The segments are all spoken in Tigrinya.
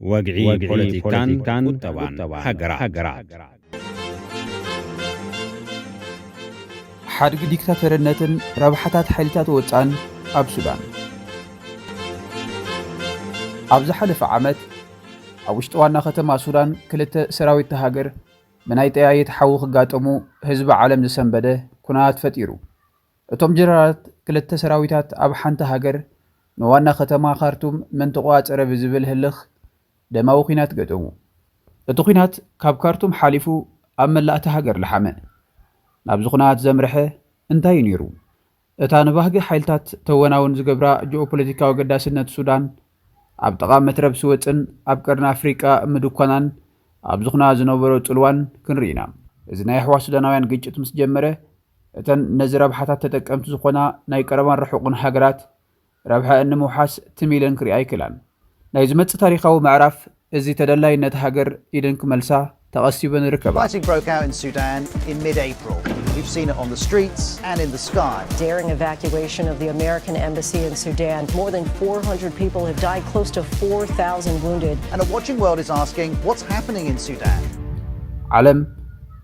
وقعي بوليتيكان قطبان هجرات حرق ديكتاتورنتن ربحتات حيلتات وطعن أب سودان أبز حلف عمد أوشت وانا ختم سودان كلت سراوي التهاجر من أي تأيي تحوخ قاتمو هزب عالم دسنبده كنات فتيرو اتوم جرارات كلت سراويتات أب حان تهاجر نوانا ختم خارتوم من تقوات رب زبل هلخ دماو خينات قاتمو اتو خينات كاب كارتوم حالفو أما لا تهاجر لحمن نابز خنات زمرحه انتاي نيرو اتا نباهق حيلتات تواناون زقبرا جيوبوليتيكا وقداسنة السودان اب تقام مترب سوتن اب قرن افريقيا مدوكانان اب زخنا زنوبرو طلوان كنرينا ازنا يحوا سوداناوያን ግጭት ምስ ጀመረ እተን ነዚ ረብሓታት ተጠቀምቲ ዝኾና ናይ ቀረባን ርሑቕን ሃገራት ረብሓ እንምውሓስ ትሚልን ክሪኣ ይክላን ናይ ዝመጽእ ታሪኻዊ ምዕራፍ እዚ ተደላይነት ሃገር ኢድን ክመልሳ ተቐሲበን ይርከባ Fighting broke out in Sudan in mid-April. We've seen it on the streets and in the sky. Daring evacuation of the American embassy in Sudan. More than 400 people have died, close to 4,000 wounded. And a watching world is asking, what's happening in Sudan? ዓለም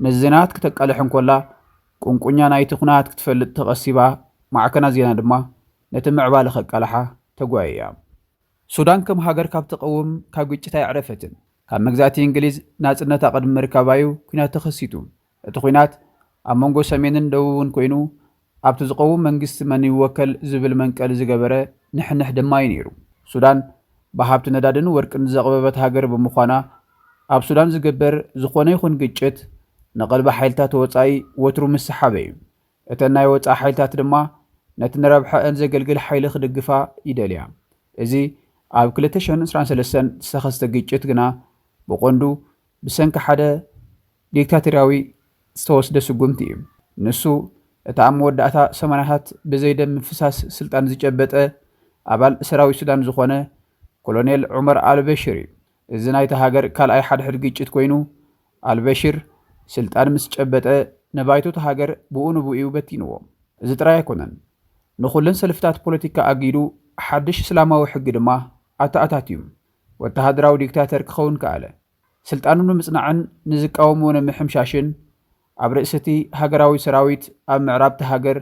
ነዝናት ክትቀልሕን ኮላ ቁንቁኛ ናይቲ ኩናት ክትፈልጥ ተቐሲባ ማዕከና ዜና ድማ ነቲ ምዕባለ ኸቃልሓ ተጓየያ ሱዳን ከም ሃገር ካብ ተቐውም ካብ ግጭት ኣይዕረፈትን ካብ መግዛእቲ እንግሊዝ ናጽነታ ቅድሚ ምርካባዩ ኩናት ተኸሲቱ እቲ ኩናት ኣብ መንጎ ሰሜንን ደቡብን ኮይኑ ኣብቲ ዝቐውም መንግስቲ መን ይወከል ዝብል መንቀል ዝገበረ ንሕንሕ ድማ እዩ ነይሩ ሱዳን ብሃብቲ ነዳድን ወርቅን ዘቕበበት ሃገር ብምዃና ኣብ ሱዳን ዝግበር ዝኾነ ይኹን ግጭት ንቐልቢ ሓይልታት ወጻኢ ወትሩ ምስሓበ እዩ እተን ናይ ወጻኢ ሓይልታት ድማ ነቲ ንረብሐአን ዘገልግል ሓይሊ ክድግፋ ይደልያ እዚ ኣብ 2023 ዝተኸስተ ግጭት ግና ብቆንዱ ብሰንኪ ሓደ ዲክታቶርያዊ ዝተወስደ ስጉምቲ እዩ ንሱ እቲ ኣብ መወዳእታ ሰማንያታት ብዘይደም ምፍሳስ ስልጣን ዝጨበጠ ኣባል ሰራዊት ሱዳን ዝኾነ ኮሎኔል ዑመር አልበሽር እዩ እዚ ናይቲ ሃገር ካልኣይ ሓድሕድ ግጭት ኮይኑ አልበሽር ስልጣን ምስ ጨበጠ ነባይቱ ሃገር ብኡ ንብኡ በቲንዎ እዚ ጥራይ ኣይኮነን ንኹልን ሰልፍታት ፖለቲካ ኣጊዱ ሓድሽ እስላማዊ ሕጊ ድማ ኣተኣታትዩ ወተሃደራዊ ዲክታተር ክኸውን ከኣለ ስልጣኑ ንምጽናዕን ንዝቃወምዎ ንምሕምሻሽን ኣብ ርእሰቲ ሃገራዊ ሰራዊት ኣብ ምዕራብ ሃገር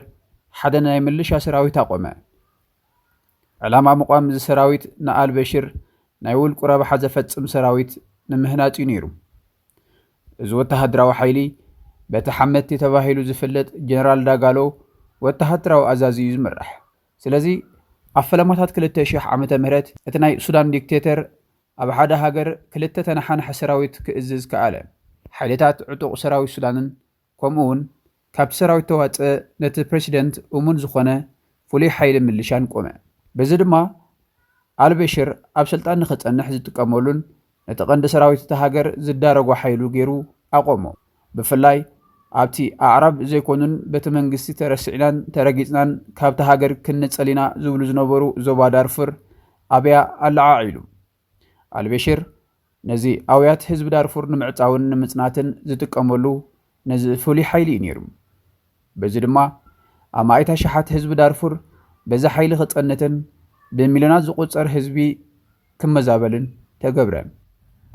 ሓደ ናይ ምልሻ ሰራዊት ኣቆመ ዕላማ ምቋም እዚ ሰራዊት ንአልበሽር ናይ ውልቁ ረብሓ ዘፈጽም ሰራዊት ንምህናጽ እዩ ነይሩ እዚ ወተሃደራዊ ሓይሊ በቲ ሓመቲ ተባሂሉ ዝፍለጥ ጀነራል ዳጋሎ ወተሃደራዊ ኣዛዚ እዩ ዝምራሕ ስለዚ ኣብ ፈለማታት 2000 ዓመተ ምህረት እቲ ናይ ሱዳን ዲክቴተር ኣብ ሓደ ሃገር ክልተ ተነሓንሐ ሰራዊት ክእዝዝ ከኣለ ሓይልታት ዕጡቕ ሰራዊት ሱዳንን ከምኡውን ካብቲ ሰራዊት ተዋፅአ ነቲ ፕሬሲደንት እሙን ዝኾነ ፍሉይ ሓይሊ ምልሻን ቆመ በዚ ድማ አልበሽር ኣብ ስልጣን ንኽጸንሕ ዝጥቀመሉን ነቲ ቀንዲ ሰራዊት እቲ ሃገር ዝዳረጎ ሓይሉ ገይሩ ኣቆሞ ብፍላይ ኣብቲ ኣዕራብ ዘይኮኑን በቲ መንግስቲ ተረሲዕናን ተረጊጽናን ካብቲ ሃገር ክንጸሊና ዝብሉ ዝነበሩ ዞባ ዳርፉር ኣብያ ኣለዓዒሉ አልበሽር ነዚ ኣውያት ህዝቢ ዳርፉር ንምዕጻውን ንምጽናትን ዝጥቀመሉ ነዚ ፍሉይ ሓይሊ እዩ ነይሩ በዚ ድማ ኣብ ማእታ ሸሓት ህዝቢ ዳርፉር በዚ ሓይሊ ክጸንትን ብሚልዮናት ዝቝጸር ህዝቢ ክመዛበልን ተገብረ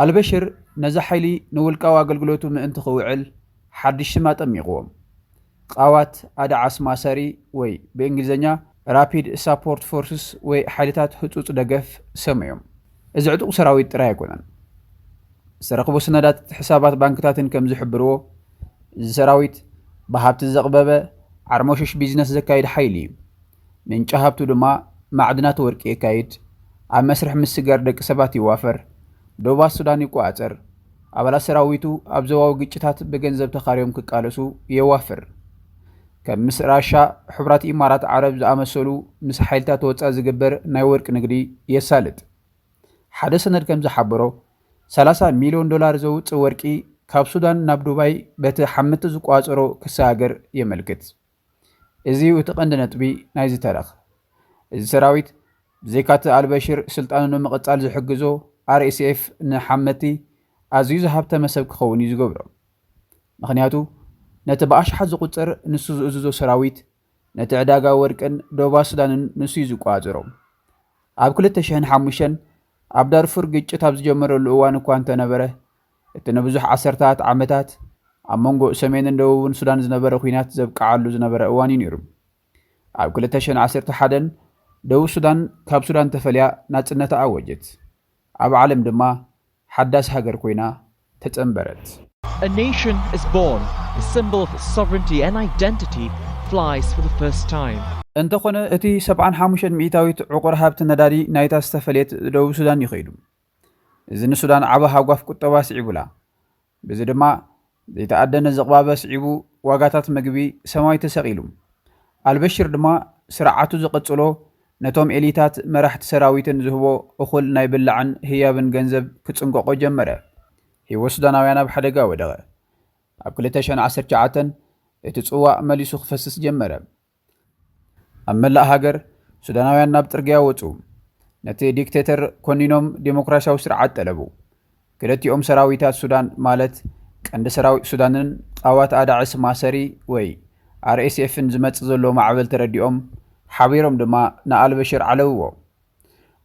አልበሽር ነዚ ሓይሊ ንውልቃዊ ኣገልግሎቱ ምእንቲ ክውዕል ሓድሽ ስም ኣጠሚቕዎም ቃዋት ኣድዓስ ማሰሪ ወይ ብእንግሊዝኛ ራፒድ ሳፖርት ፎርስስ ወይ ሓይልታት ህጹጽ ደገፍ ሰመዮም እዚ ዕጡቕ ሰራዊት ጥራይ ኣይኮነን ዝተረኽቡ ሰነዳት ሕሳባት ባንክታትን ከም ዝሕብርዎ እዚ ሰራዊት ብሃብቲ ዘቕበበ ዓርሞሽሽ ቢዝነስ ዘካይድ ሓይሊ እዩ ምንጪ ሃብቱ ድማ ማዕድናት ወርቂ የካይድ ኣብ መስርሕ ምስጋር ደቂ ሰባት ይዋፈር ደቡባት ሱዳን ይቆጻጸር ኣባላት ሰራዊቱ ኣብ ዞባዊ ግጭታት ብገንዘብ ተኻርዮም ክቃለሱ የዋፍር ከም ምስ ራሻ ሕቡራት ኢማራት ዓረብ ዝኣመሰሉ ምስ ሓይልታት ወጻኢ ዝግበር ናይ ወርቂ ንግዲ የሳልጥ ሓደ ሰነድ ከም ዝሓበሮ 30 ሚልዮን ዶላር ዘውፅእ ወርቂ ካብ ሱዳን ናብ ዱባይ በቲ ሓመቲ ዝቋፀሮ ክሳገር የመልክት እዚ እቲ ቀንዲ ነጥቢ ናይዚ ተረኽ እዚ ሰራዊት ብዘይካቲ አልበሽር ስልጣኑ ንምቕጻል ዝሕግዞ RSF ንሓመቲ ኣዝዩ ዝሃብተ መሰብ ክኸውን እዩ ዝገብሮ ምክንያቱ ነቲ ብኣሽሓት ዝቁፅር ንሱ ዝእዝዞ ሰራዊት ነቲ ዕዳጋ ወርቅን ደቡብ ሱዳንን ንሱ እዩ ዝቋፀሮ ኣብ 2005 ኣብ ዳርፉር ግጭት ኣብ ዝጀመረሉ እዋን እኳ እንተነበረ እቲ ንብዙሕ ዓሰርታት ዓመታት ኣብ መንጎ ሰሜንን ደቡብን ሱዳን ዝነበረ ኩናት ዘብቃዓሉ ዝነበረ እዋን እዩ ነይሩ። ኣብ 2011 ደቡብ ሱዳን ካብ ሱዳን ተፈልያ ናጽነታ ኣወጀት። ኣብ ዓለም ድማ ሓዳስ ሃገር ኮይና ተጸንበረት። A nation is born, the symbol of sovereignty and identity flies for the first time. እንተኾነ እቲ 75 ሚእታዊት ዕቑር ሃብቲ ነዳዲ ናይታ ዝተፈልየት ደቡብ ሱዳን ይኸይዱ። እዚ ንሱዳን ዓበ ሃጓፍ ቁጠባ ስዒቡላ። በዚ ድማ ዘይተኣደነ ዝቕባበ ስዒቡ ዋጋታት ምግቢ ሰማይ ተሰቒሉ። አልበሽር ድማ ስርዓቱ ዝቕጽሎ ነቶም ኤሊታት መራሕቲ ሰራዊትን ዝህቦ እኹል ናይ ብላዕን ህያብን ገንዘብ ክጽንቆቆ ጀመረ። ህይወት ሱዳናውያን ኣብ ሓደጋ ወደቐ። ኣብ 2019 እቲ ጽዋእ መሊሱ ክፈስስ ጀመረ። ኣብ መላእ ሃገር ሱዳናውያን ናብ ጽርግያ ወጹ። ነቲ ዲክቴተር ኮኒኖም ዲሞክራሲያዊ ስርዓት ጠለቡ። ክልቲኦም ሰራዊታት ሱዳን ማለት ቀንዲ ሰራዊት ሱዳንን ቃዋት ኣዳዕስ ማሰሪ ወይ RSFን ዝመጽእ ዘሎ ማዕበል ተረዲኦም ሓቢሮም ድማ ንኣልበሽር ዓለውዎ።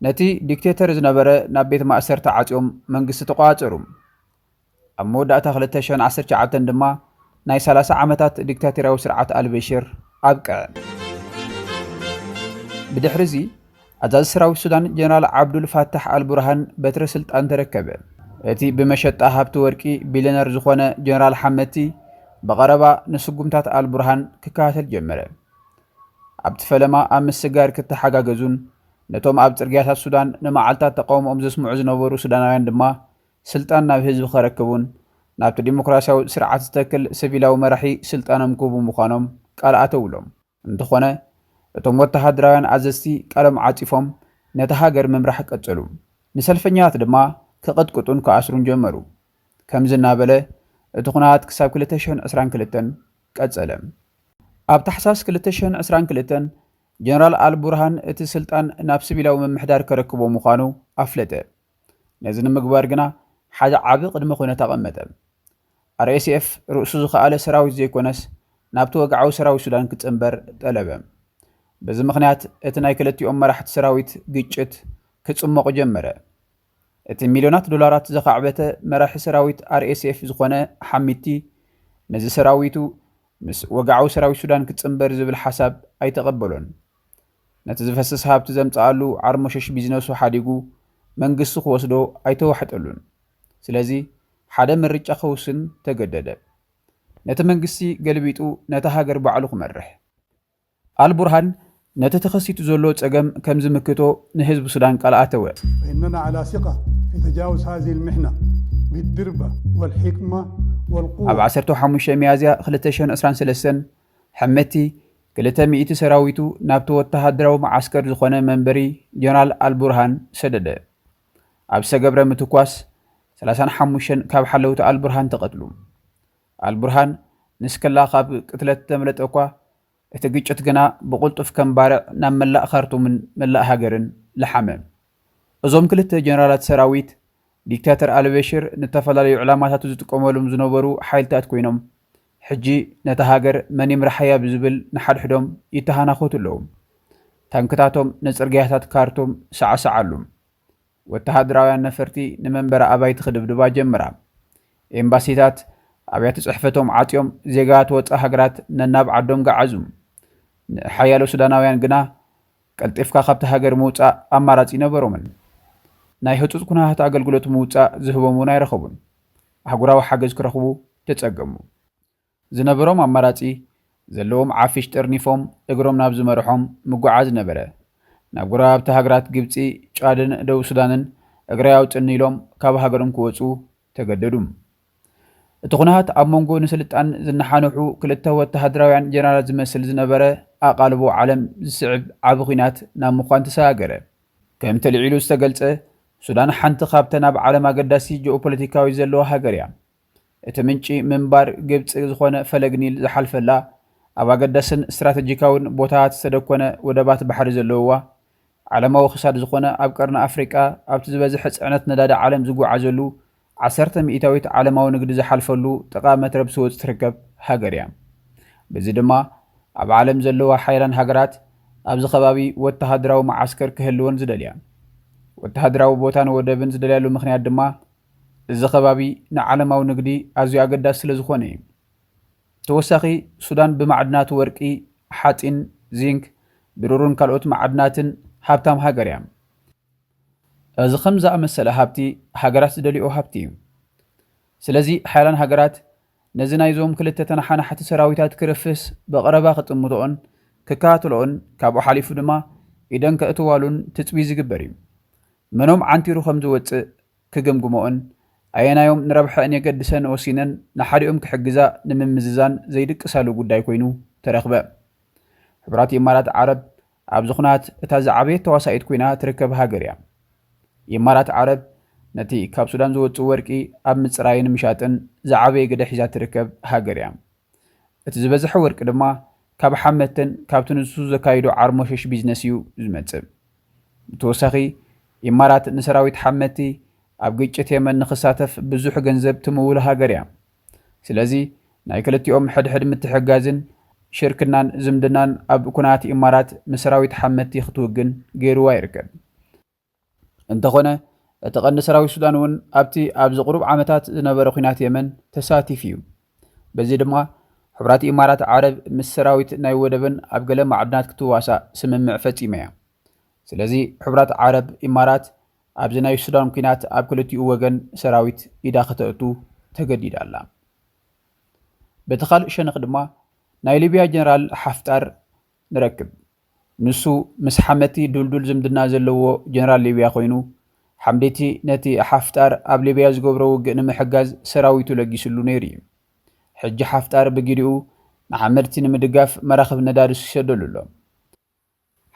ነቲ ዲክቴተር ዝነበረ ናብ ቤት ማእሰርቲ ዓጽዮም መንግስቲ ተቋጸሩ። ኣብ መወዳእታ 2019 ድማ ናይ 30 ዓመታት ዲክታተራዊ ስርዓት አልበሽር ኣብቅዐ። ብድሕሪዚ ኣዛዚ ሰራዊት ሱዳን ጀነራል ዓብዱል ፋታሕ አልቡርሃን በትረ ስልጣን ተረከበ። እቲ ብመሸጣ ሃብቲ ወርቂ ቢልዮነር ዝኾነ ጀነራል ሐመቲ በቐረባ ንስጉምታት አልቡርሃን ክከታተል ጀመረ። ኣብቲ ፈለማ ኣብ ምስጋር ክትሓጋገዙን ነቶም ኣብ ጽርግያታት ሱዳን ንመዓልታት ተቃውሞኦም ዘስምዑ ዝነበሩ ሱዳናውያን ድማ ስልጣን ናብ ህዝቢ ከረክቡን ናብቲ ዲሞክራሲያዊ ስርዓት ዝተክል ሲቪላዊ መራሒ ስልጣኖም ክህቡ ምዃኖም ቃል ኣተውሎም። እንተኾነ እቶም ወተሃደራውያን ኣዘዝቲ ቃሎም ዓጺፎም ነቲ ሃገር ምምራሕ ቀጸሉ። ንሰልፈኛታት ድማ ክቕጥቅጡን ክኣስሩን ጀመሩ። ከምዚ እናበለ እቲ ኩናት ክሳብ 2022 ቀጸለ። ኣብ ታሕሳስ 2022 ጀነራል አልቡርሃን እቲ ስልጣን ናብ ሲቪላዊ ምምሕዳር ከረክቦ ምዃኑ ኣፍለጠ። ነዚ ንምግባር ግና ሓደ ዓቢ ቅድመ ኩነት ኣቐመጠ። RSF ርእሱ ዝኸኣለ ሰራዊት ዘይኮነስ ናብቲ ወግዓዊ ሰራዊት ሱዳን ክጽንበር ጠለበ። በዚ ምኽንያት እቲ ናይ ክልቲኦም መራሕቲ ሰራዊት ግጭት ክጽመቑ ጀመረ። እቲ ሚልዮናት ዶላራት ዘኻዕበተ መራሒ ሰራዊት RSF ዝኾነ ሐሚቲ ነዚ ሰራዊቱ ምስ ወግዓዊ ሰራዊት ሱዳን ክጽንበር ዝብል ሓሳብ ኣይተቐበሎን። ነቲ ዝፈስስ ሃብቲ ዘምጽኣሉ ዓርሞሸሽ ቢዝነሱ ሓዲጉ መንግስቲ ክወስዶ ኣይተዋሕጠሉን። ስለዚ ሓደ ምርጫ ክውስን ተገደደ። ነቲ መንግስቲ ገልቢጡ ነቲ ሃገር ባዕሉ ክመርሕ። አልቡርሃን ነቲ ተኸሲቱ ዘሎ ጸገም ከም ዝምክቶ ንህዝቢ ሱዳን ቃል ኣተወ። فإننا على ثقة في تجاوز هذه المحنة بالدربة والحكمة والقوة. ኣብ 15 ሚያዝያ 2023 ሐመቲ 200 ሰራዊቱ ናብቲ ወተሃደራዊ ማዓስከር ዝኾነ መንበሪ ጀነራል አልቡርሃን ሰደደ። ኣብ ዝተገብረ ምትኳስ 35 ካብ ሓለውቲ አልቡርሃን ተቐትሉ። አልቡርሃን ንስከላ ካብ ቅትለት ተመለጠ እኳ እቲ ግጭት ግና ብቁልጡፍ ከም ባርዕ ናብ መላእ ካርቱምን መላእ ሃገርን ለሓመ። እዞም ክልተ ጀነራላት ሰራዊት ዲክታተር አልበሽር ንተፈላለዩ ዕላማታቱ ዝጥቀመሎም ዝነበሩ ሓይልታት ኮይኖም ሕጂ ነቲ ሃገር መን ይምርሓያ ብዝብል ንሓድሕዶም ይተሃናኸቱ ኣለዉ። ታንክታቶም ንጽርግያታት ካርቱም ሰዓሰዓሉ። ወተሃደራውያን ነፈርቲ ንመንበረ ኣባይቲ ክድብድባ ጀመራ። ኤምባሲታት ኣብያተ ጽሕፈቶም ዓጥዮም ዜጋት ወፃኢ ሃገራት ነናብ ዓዶም ገዓዙ። ሓያሎ ሱዳናውያን ግና ቀልጢፍካ ካብቲ ሃገር ምውፃእ ኣማራጺ ነበሮምን። ናይ ህፁፅ ኩናት ኣገልግሎት ምውፃእ ዝህቦም እውን ኣይረኸቡን። ኣህጉራዊ ሓገዝ ክረኽቡ ተጸገሙ። ዝነበሮም ኣማራጺ ዘለዎም ዓፊሽ ጠርኒፎም እግሮም ናብ ዝመርሖም ምጉዓዝ ነበረ። ናብ ጎረባብቲ ሃገራት ግብፂ፣ ጫድን ደቡብ ሱዳንን እግረይ ኣውፅኒ ኢሎም ካብ ሃገሮም ክወፁ ተገደዱ። እቲ ኩናት ኣብ መንጎ ንስልጣን ዝነሓንሑ ክልተ ወተሃደራውያን ጀነራላት ዝመስል ዝነበረ ኣቓልቦ ዓለም ዝስዕብ ዓቢ ኩናት ናብ ምዃን ተሰጋገረ። ከም ተልዒሉ ዝተገልጸ ሱዳን ሓንቲ ካብተን ኣብ ዓለም ኣገዳሲ ጂኦፖለቲካዊ ዘለዋ ሃገር እያ። እቲ ምንጪ ምንባር ግብፂ ዝኾነ ፈለግ ኒል ዝሓልፈላ ኣብ ኣገዳስን እስትራቴጂካውን ቦታታት ዝተደኮነ ወደባት ባሕሪ ዘለውዋ ዓለማዊ ክሳድ ዝኾነ ኣብ ቀርኒ ኣፍሪቃ ኣብቲ ዝበዝሐ ጽዕነት ነዳዲ ዓለም ዝጓዓዘሉ 10 ሚእታዊት ዓለማዊ ንግዲ ዝሓልፈሉ ጥቓ መትረብ ስወፅ ትርከብ ሃገር እያ። በዚ ድማ ኣብ ዓለም ዘለዋ ሓያላን ሃገራት ኣብዚ ከባቢ ወተሃደራዊ ማዓስከር ክህልወን ዝደልያ። ወተሃደራዊ ቦታን ወደብን ዝደልያሉ ምክንያት ድማ እዚ ከባቢ ንዓለማዊ ንግዲ ኣዝዩ ኣገዳሲ ስለ ዝኾነ እዩ። ተወሳኺ ሱዳን ብማዕድናት ወርቂ፣ ሓፂን፣ ዚንክ፣ ብሩርን ካልኦት ማዕድናትን ሃብታም ሃገር እያ። እዚ ከም ዝኣመሰለ ሃብቲ ሃገራት ዝደልዮ ሃብቲ እዩ። ስለዚ ሓያላን ሃገራት ነዚ ናይዞም ክልተ ተናሓናሓቲ ሰራዊታት ክርፍስ በቐረባ ክጥምቶኦን ክከታተሎኦን ካብኡ ሓሊፉ ድማ ኢደን ከእትዋሉን ትፅቢ ዝግበር እዩ። መኖም ዓንቲሩ ከም ዝወፅእ ክግምግሞኦን ኣየናዮም ንረብሐን የገድሰን ወሲነን ንሓዲኦም ክሕግዛ ንምምዝዛን ዘይድቅሳሉ ጉዳይ ኮይኑ ተረኽበ። ሕቡራት ኢማራት ዓረብ ኣብዚ ኩናት እታ ዝዓበየት ተዋሳኢት ኮይና ትርከብ ሃገር እያ። ኢማራት ዓረብ ነቲ ካብ ሱዳን ዝወፅእ ወርቂ ኣብ ምፅራይን ምሻጥን ዝዓበየ ግደ ሒዛ ትርከብ ሃገር እያ። እቲ ዝበዝሐ ወርቂ ድማ ካብ ሓመትን ካብቲ ንሱ ዘካይዶ ዓርሞሸሽ ቢዝነስ እዩ ዝመፅእ። ብተወሳኺ ኢማራት ንሰራዊት ሓመቲ ኣብ ግጭት የመን ንክሳተፍ ብዙሕ ገንዘብ ትምውል ሃገር እያ። ስለዚ ናይ ክልቲኦም ሕድሕድ ምትሕጋዝን ሽርክናን ዝምድናን ኣብ ኩናት ኢማራት ንሰራዊት ሓመቲ ክትውግን ገይርዋ ይርከብ። እንተኾነ እቲ ቀንዲ ሰራዊት ሱዳን እውን ኣብቲ ኣብዚ ቁሩብ ዓመታት ዝነበረ ኩናት የመን ተሳቲፍ እዩ። በዚ ድማ ሕቡራት ኢማራት ዓረብ ምስ ሰራዊት ናይ ወደብን ኣብ ገለ ማዕድናት ክትዋሳእ ስምምዕ ፈፂመ እያ። ስለዚ ሕቡራት ዓረብ ኢማራት ኣብዚ ናይ ሱዳን ኩናት ኣብ ክልቲኡ ወገን ሰራዊት ኢዳ ከተእቱ ተገዲዳ ኣላ። በቲ ካልእ ሸነኽ ድማ ናይ ሊብያ ጀነራል ሓፍጣር ንረክብ። ንሱ ምስ ሓመቲ ዱልዱል ዝምድና ዘለዎ ጀነራል ሊብያ ኮይኑ ሓምዴቲ ነቲ ሓፍጣር ኣብ ሊብያ ዝገብሮ ውግእ ንምሕጋዝ ሰራዊቱ ለጊስሉ ነይሩ እዩ። ሕጂ ሓፍጣር ብጊዲኡ ንሓመድቲ ንምድጋፍ መራኽብ ነዳዲ ይሰደሉ ኣሎ።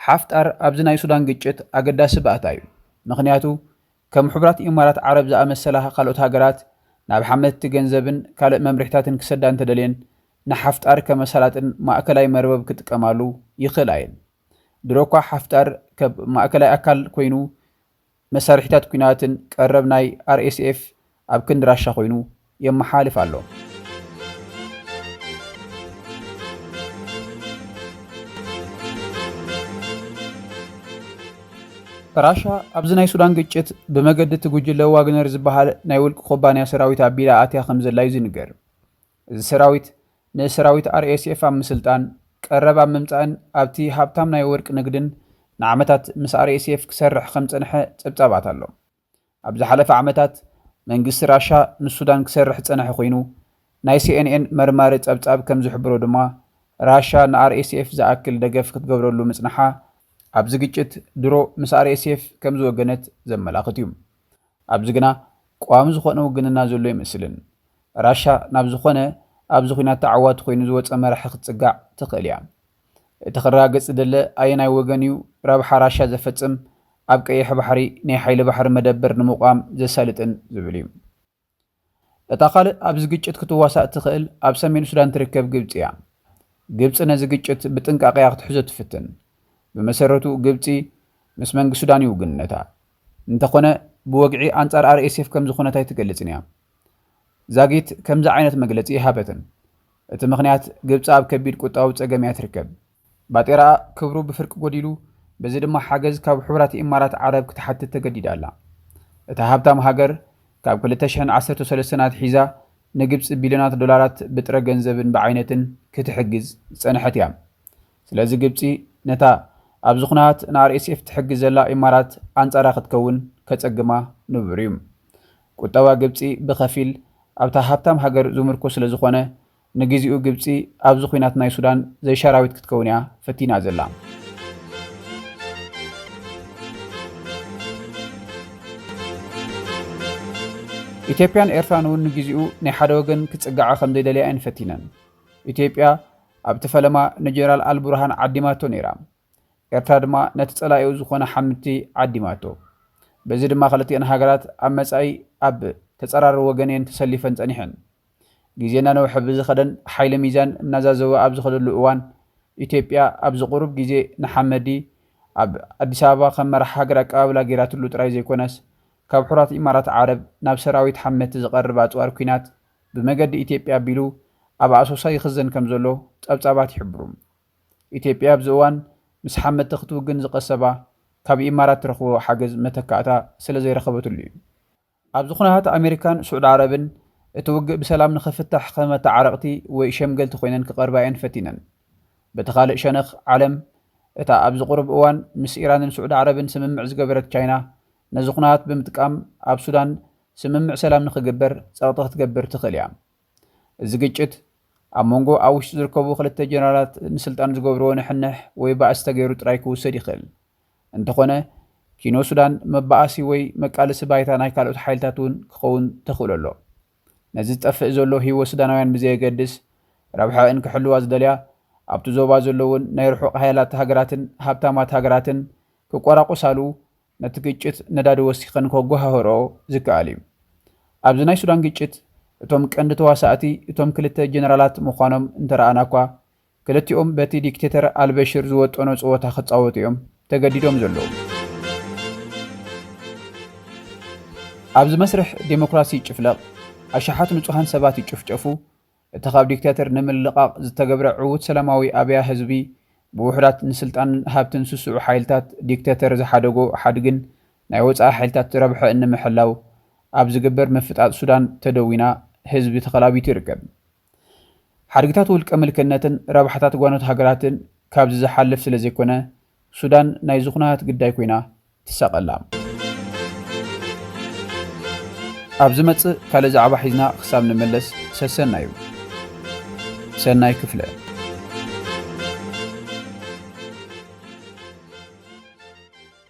ሓፍጣር ኣብዚ ናይ ሱዳን ግጭት ኣገዳሲ ባእታ እዩ። ምክንያቱ ከም ሕቡራት ኢማራት ዓረብ ዝኣመሰላ ካልኦት ሃገራት ናብ ሓመድቲ ገንዘብን ካልእ መምርሕታትን ክሰዳ እንተደልየን ንሓፍጣር ከመሰላጥን ማእከላይ መርበብ ክጥቀማሉ ይኽእል እየን። ድሮ እኳ ሓፍጣር ከም ማእከላይ ኣካል ኮይኑ መሳርሒታት ኩናትን ቀረብ ናይ RSF ኣብ ክንዲ ራሻ ኮይኑ የመሓልፍ ኣሎ። ራሻ ኣብዚ ናይ ሱዳን ግጭት ብመገዲ ትጉጅለ ዋግነር ዝበሃል ናይ ውልቂ ኩባንያ ሰራዊት ኣቢላ ኣትያ ከም ዘላ እዩ ዝንገር። እዚ ሰራዊት ንሰራዊት RSF ኣብ ምስልጣን ቀረብ ኣብ ምምፃእን ኣብቲ ሃብታም ናይ ወርቂ ንግድን ንዓመታት ምስ RSF ክሰርሕ ከም ፀንሐ ፀብፃባት ኣሎ። ኣብ ዝሓለፈ ዓመታት መንግስቲ ራሻ ንሱዳን ክሰርሕ ፀንሐ ኮይኑ ናይ CNN መርማሪ ፀብፃብ ከም ዝሕብሮ ድማ ራሻ ንRSF ዝኣክል ደገፍ ክትገብረሉ ምፅንሓ ኣብዚ ግጭት ድሮ ምስ RSF ከም ዝወገነት ዘመላኽት እዩ። ኣብዚ ግና ቋሚ ዝኾነ ውግንና ዘሎ ይመስልን። ራሻ ናብ ዝኾነ ኣብዚ ኩናት ተዓዋቲ ኮይኑ ዝወፀ መራሒ ክትፅጋዕ ትኽእል እያ። እቲ ክረጋገፅ ደለ ኣየናይ ወገን እዩ ረብሓ ራሻ ዘፈፅም ኣብ ቀይሕ ባሕሪ ናይ ሓይሊ ባሕሪ መደበር ንምቋም ዘሳልጥን ዝብል እዩ። እታ ካልእ ኣብዚ ግጭት ክትዋሳእ ትኽእል ኣብ ሰሜን ሱዳን ትርከብ ግብፂ እያ። ግብፂ ነዚ ግጭት ብጥንቃቐ ክትሕዞ ትፍትን። ብመሰረቱ ግብፂ ምስ መንግስቲ ሱዳን እዩ ውግንነታ። እንተኾነ ብወግዒ ኣንጻር RSF ከም ዝኾነታ ትገልጽን እያ። ዛጊት ከምዚ ዓይነት መግለፂ ይሃበትን። እቲ ምክንያት ግብፂ ኣብ ከቢድ ቁጣዊ ፀገም እያ ትርከብ። ባጤራ ክብሩ ብፍርቂ ጎዲሉ በዚ ድማ ሓገዝ ካብ ሕቡራት ኢማራት ዓረብ ክትሓትት ተገዲዳ ኣላ። እታ ሃብታም ሃገር ካብ 2013 ኣትሒዛ ንግብፂ ቢልዮናት ዶላራት ብጥረ ገንዘብን ብዓይነትን ክትሕግዝ ፀንሐት እያ። ስለዚ ግብፂ ነታ ኣብዚ ኩናት ንRSF ትሕግዝ ዘላ ኢማራት ኣንጻራ ክትከውን ከፀግማ ንቡር እዩ። ቁጠባ ግብፂ ብኸፊል ኣብታ ሃብታም ሃገር ዝምርኮ ስለ ዝኾነ ንግዚኡ ግብፂ ኣብዚ ኩናት ናይ ሱዳን ዘይሸራዊት ክትከውን እያ ፈቲና ዘላ። ኢትዮጵያን ኤርትራን እውን ንግዚኡ ናይ ሓደ ወገን ክፅጋዓ ከም ዘይደለያ ፈቲነን። ኢትዮጵያ ኣብቲ ፈለማ ንጀነራል አልቡርሃን ዓዲማቶ ነይራ። ኤርትራ ድማ ነቲ ፀላኢኡ ዝኾነ ሓምቲ ዓዲማቶ። በዚ ድማ ክልቲአን ሃገራት ኣብ መጻኢ ኣብ ተፀራሪ ወገነን ተሰሊፈን ፀኒሐን። ግዜና ነውሐ ብዝኸደን ሓይሊ ሚዛን እናዛዘወ ኣብ ዝኸደሉ እዋን ኢትዮጵያ ኣብዚ ቁሩብ ግዜ ንሓመዲ ኣብ ኣዲስ ኣበባ ከም መራሒ ሃገር ኣቀባብላ ገይራትሉ ጥራይ ዘይኮነስ ካብ ሕቡራት ኢማራት ዓረብ ናብ ሰራዊት ሓመቲ ዝቐርብ ኣፅዋር ኩናት ብመገዲ ኢትዮጵያ ኣቢሉ ኣብ ኣሶሳ ይኽዘን ከም ዘሎ ፀብፃባት ይሕብሩ። ኢትዮጵያ ኣብዚ እዋን ምስ ሓመቲ ክትውግን ዝቐሰባ ካብ ኢማራት ትረኽቦ ሓገዝ መተካእታ ስለ ዘይረኸበትሉ እዩ ኣብዚ ኩነታት ኣሜሪካን ስዑድ ዓረብን እቲ ውግእ ብሰላም ንኽፍታሕ ከም ተዓረቕቲ ወይ ሸምገልቲ ኮይነን ክቐርባ እየን ፈቲነን በቲ ካልእ ሸነኽ ዓለም እታ ኣብዚ ቁርብ እዋን ምስ ኢራንን ስዑድ ዓረብን ስምምዕ ዝገበረት ቻይና ነዚ ኩነታት ብምጥቃም ኣብ ሱዳን ስምምዕ ሰላም ንኽግበር ፀቕጢ ክትገብር ትኽእል እያ እዚ ግጭት ኣብ መንጎ ኣብ ውሽጢ ዝርከቡ ክልተ ጀነራላት ንስልጣን ዝገብርዎ ንሕንሕ ወይ ባእሲ ተገይሩ ጥራይ ክውሰድ ይኽእል እንተኾነ ኪኖ ሱዳን መባእሲ ወይ መቃለሲ ባይታ ናይ ካልኦት ሓይልታት እውን ክኸውን ተኽእሎ ኣሎ ነዚ ዝጠፍእ ዘሎ ሂወት ሱዳናውያን ብዘየገድስ ረብሓን ክሕልዋ ዝደልያ ኣብቲ ዞባ ዘለውን ናይ ርሑቕ ሃይላት ሃገራትን ሃብታማት ሃገራትን ክቆራቆሳሉ ነቲ ግጭት ነዳዲ ወሲኸን ከጓሃህርኦ ዝከኣል እዩ ኣብዚ ናይ ሱዳን ግጭት እቶም ቀንዲ ተዋሳእቲ እቶም ክልተ ጀነራላት ምዃኖም እንተረኣና እኳ ክልቲኦም በቲ ዲክቴተር አልበሽር ዝወጠኖ ፀወታ ክፃወቱ እዮም ተገዲዶም ዘለዉ ኣብዚ መስርሕ ዴሞክራሲ ጭፍለቕ ኣሽሓት ንጹሃን ሰባት ይጭፍጨፉ እቲ ካብ ዲክቴተር ንምልቓቕ ዝተገብረ ዕዉት ሰላማዊ ኣብያ ህዝቢ ብውሕዳት ንስልጣን ሃብትን ስስዑ ሓይልታት ዲክቴተር ዝሓደጎ ሓድግን ናይ ወፃኢ ሓይልታት ረብሐ ንምሕላው ኣብ ዝግበር ምፍጣጥ ሱዳን ተደዊና ህዝቢ ተኸላቢቱ ይርከብ ሓድግታት ውልቀ ምልክነትን ረብሓታት ጓኖት ሃገራትን ካብዚ ዝሓልፍ ስለ ዘይኮነ ሱዳን ናይ ዝኹናት ግዳይ ኮይና ትሰቐላ ኣብዚ መጽእ ካልእ ዛዕባ ሒዝና ክሳብ ንመለስ ሰሰና እዩ ሰናይ ክፍለ